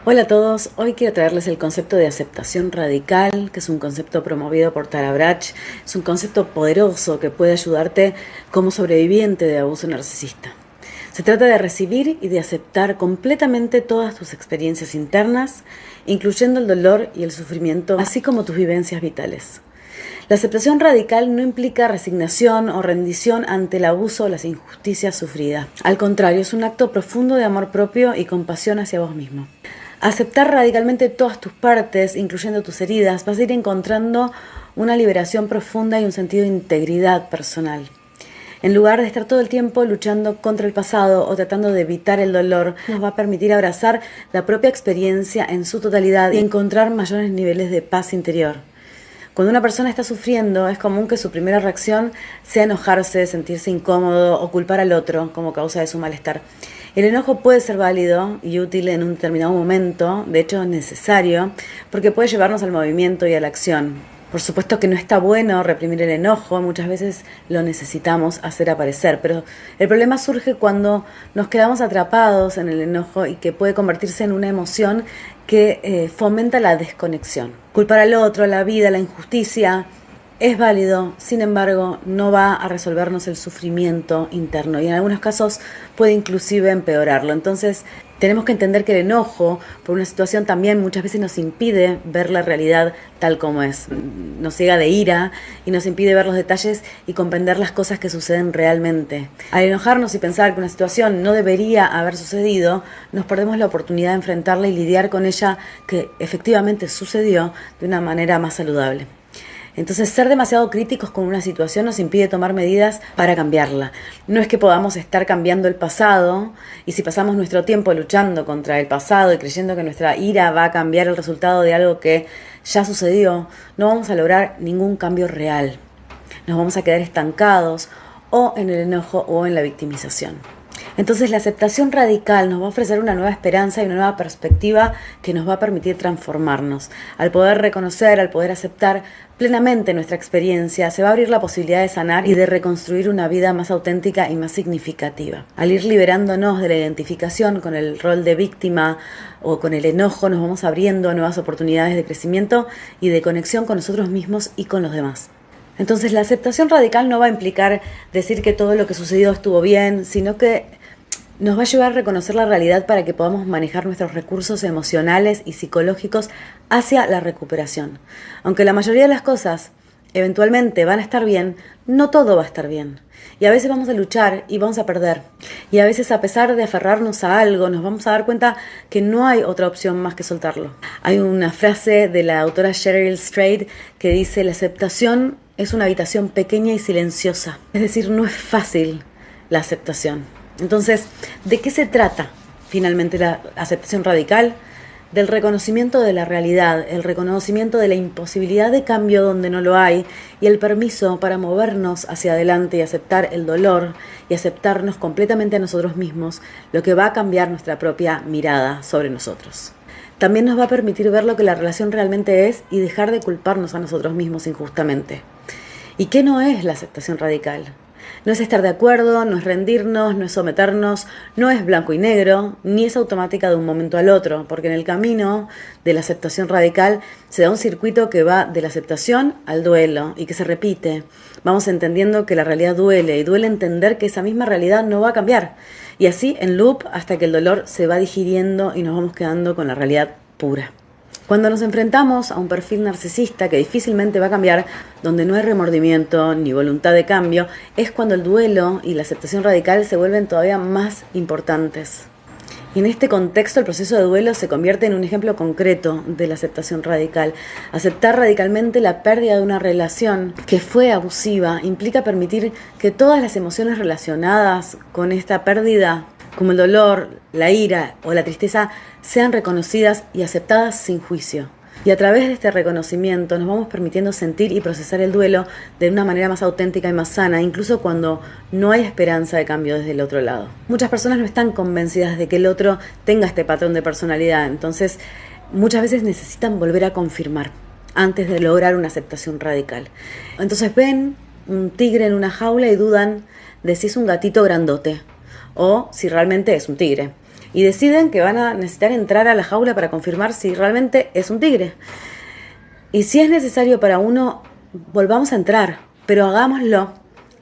Hola a todos, hoy quiero traerles el concepto de aceptación radical, que es un concepto promovido por Tara Brach. Es un concepto poderoso que puede ayudarte como sobreviviente de abuso narcisista. Se trata de recibir y de aceptar completamente todas tus experiencias internas, incluyendo el dolor y el sufrimiento, así como tus vivencias vitales. La aceptación radical no implica resignación o rendición ante el abuso o las injusticias sufridas. Al contrario, es un acto profundo de amor propio y compasión hacia vos mismo. Aceptar radicalmente todas tus partes, incluyendo tus heridas, vas a ir encontrando una liberación profunda y un sentido de integridad personal. En lugar de estar todo el tiempo luchando contra el pasado o tratando de evitar el dolor, nos va a permitir abrazar la propia experiencia en su totalidad y encontrar mayores niveles de paz interior. Cuando una persona está sufriendo, es común que su primera reacción sea enojarse, sentirse incómodo o culpar al otro como causa de su malestar. El enojo puede ser válido y útil en un determinado momento, de hecho es necesario, porque puede llevarnos al movimiento y a la acción. Por supuesto que no está bueno reprimir el enojo, muchas veces lo necesitamos hacer aparecer, pero el problema surge cuando nos quedamos atrapados en el enojo y que puede convertirse en una emoción que fomenta la desconexión. Culpar al otro, a la vida, a la injusticia, es válido, sin embargo, no va a resolvernos el sufrimiento interno y en algunos casos puede inclusive empeorarlo. Entonces, tenemos que entender que el enojo por una situación también muchas veces nos impide ver la realidad tal como es. Nos ciega de ira y nos impide ver los detalles y comprender las cosas que suceden realmente. Al enojarnos y pensar que una situación no debería haber sucedido, nos perdemos la oportunidad de enfrentarla y lidiar con ella que efectivamente sucedió de una manera más saludable. Entonces, ser demasiado críticos con una situación nos impide tomar medidas para cambiarla. No es que podamos estar cambiando el pasado, y si pasamos nuestro tiempo luchando contra el pasado y creyendo que nuestra ira va a cambiar el resultado de algo que ya sucedió, no vamos a lograr ningún cambio real. Nos vamos a quedar estancados o en el enojo o en la victimización. Entonces la aceptación radical nos va a ofrecer una nueva esperanza y una nueva perspectiva que nos va a permitir transformarnos. Al poder reconocer, al poder aceptar plenamente nuestra experiencia, se va a abrir la posibilidad de sanar y de reconstruir una vida más auténtica y más significativa. Al ir liberándonos de la identificación con el rol de víctima o con el enojo, nos vamos abriendo a nuevas oportunidades de crecimiento y de conexión con nosotros mismos y con los demás. Entonces la aceptación radical no va a implicar decir que todo lo que sucedió estuvo bien, sino que nos va a ayudar a reconocer la realidad para que podamos manejar nuestros recursos emocionales y psicológicos hacia la recuperación. Aunque la mayoría de las cosas eventualmente van a estar bien, no todo va a estar bien. Y a veces vamos a luchar y vamos a perder. Y a veces, a pesar de aferrarnos a algo, nos vamos a dar cuenta que no hay otra opción más que soltarlo. Hay una frase de la autora Cheryl Strayed que dice: la aceptación es una habitación pequeña y silenciosa. Es decir, no es fácil la aceptación. Entonces, ¿de qué se trata finalmente la aceptación radical? Del reconocimiento de la realidad, el reconocimiento de la imposibilidad de cambio donde no lo hay y el permiso para movernos hacia adelante y aceptar el dolor y aceptarnos completamente a nosotros mismos, lo que va a cambiar nuestra propia mirada sobre nosotros. También nos va a permitir ver lo que la relación realmente es y dejar de culparnos a nosotros mismos injustamente. ¿Y qué no es la aceptación radical? No es estar de acuerdo, no es rendirnos, no es someternos, no es blanco y negro, ni es automática de un momento al otro, porque en el camino de la aceptación radical se da un circuito que va de la aceptación al duelo y que se repite. Vamos entendiendo que la realidad duele y duele entender que esa misma realidad no va a cambiar. Y así en loop hasta que el dolor se va digiriendo y nos vamos quedando con la realidad pura. Cuando nos enfrentamos a un perfil narcisista que difícilmente va a cambiar, donde no hay remordimiento ni voluntad de cambio, es cuando el duelo y la aceptación radical se vuelven todavía más importantes. Y en este contexto el proceso de duelo se convierte en un ejemplo concreto de la aceptación radical. Aceptar radicalmente la pérdida de una relación que fue abusiva implica permitir que todas las emociones relacionadas con esta pérdida, como el dolor, la ira o la tristeza, sean reconocidas y aceptadas sin juicio. Y a través de este reconocimiento nos vamos permitiendo sentir y procesar el duelo de una manera más auténtica y más sana, incluso cuando no hay esperanza de cambio desde el otro lado. Muchas personas no están convencidas de que el otro tenga este patrón de personalidad, entonces muchas veces necesitan volver a confirmar antes de lograr una aceptación radical. Entonces ven un tigre en una jaula y dudan de si es un gatito grandote o si realmente es un tigre. y deciden que van a necesitar entrar a la jaula para confirmar si realmente es un tigre. Y si es necesario para uno, volvamos a entrar, pero hagámoslo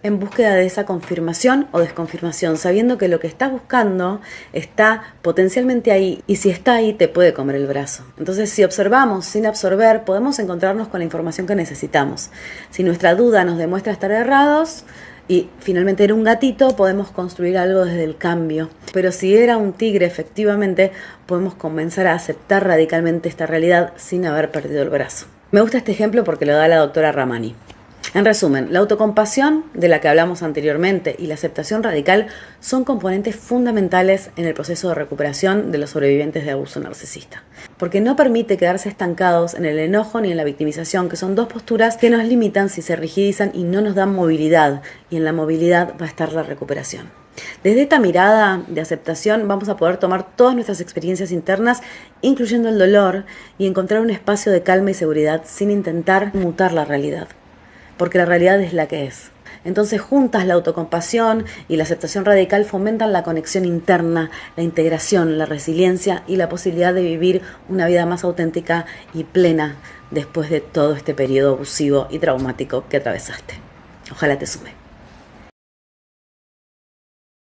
en búsqueda de esa confirmación o desconfirmación, sabiendo que lo que estás buscando está potencialmente ahí, y si está ahí te puede comer el brazo. Entonces, si observamos sin absorber, podemos encontrarnos con la información que necesitamos. Si nuestra duda nos demuestra estar errados y finalmente era un gatito, podemos construir algo desde el cambio. Pero si era un tigre, efectivamente, podemos comenzar a aceptar radicalmente esta realidad sin haber perdido el brazo. Me gusta este ejemplo porque lo da la doctora Ramani. En resumen, la autocompasión, de la que hablamos anteriormente, y la aceptación radical son componentes fundamentales en el proceso de recuperación de los sobrevivientes de abuso narcisista, porque no permite quedarse estancados en el enojo ni en la victimización, que son dos posturas que nos limitan si se rigidizan y no nos dan movilidad, y en la movilidad va a estar la recuperación. Desde esta mirada de aceptación vamos a poder tomar todas nuestras experiencias internas, incluyendo el dolor, y encontrar un espacio de calma y seguridad sin intentar mutar la realidad, porque la realidad es la que es. Entonces, juntas, la autocompasión y la aceptación radical fomentan la conexión interna, la integración, la resiliencia y la posibilidad de vivir una vida más auténtica y plena después de todo este periodo abusivo y traumático que atravesaste. Ojalá te sume.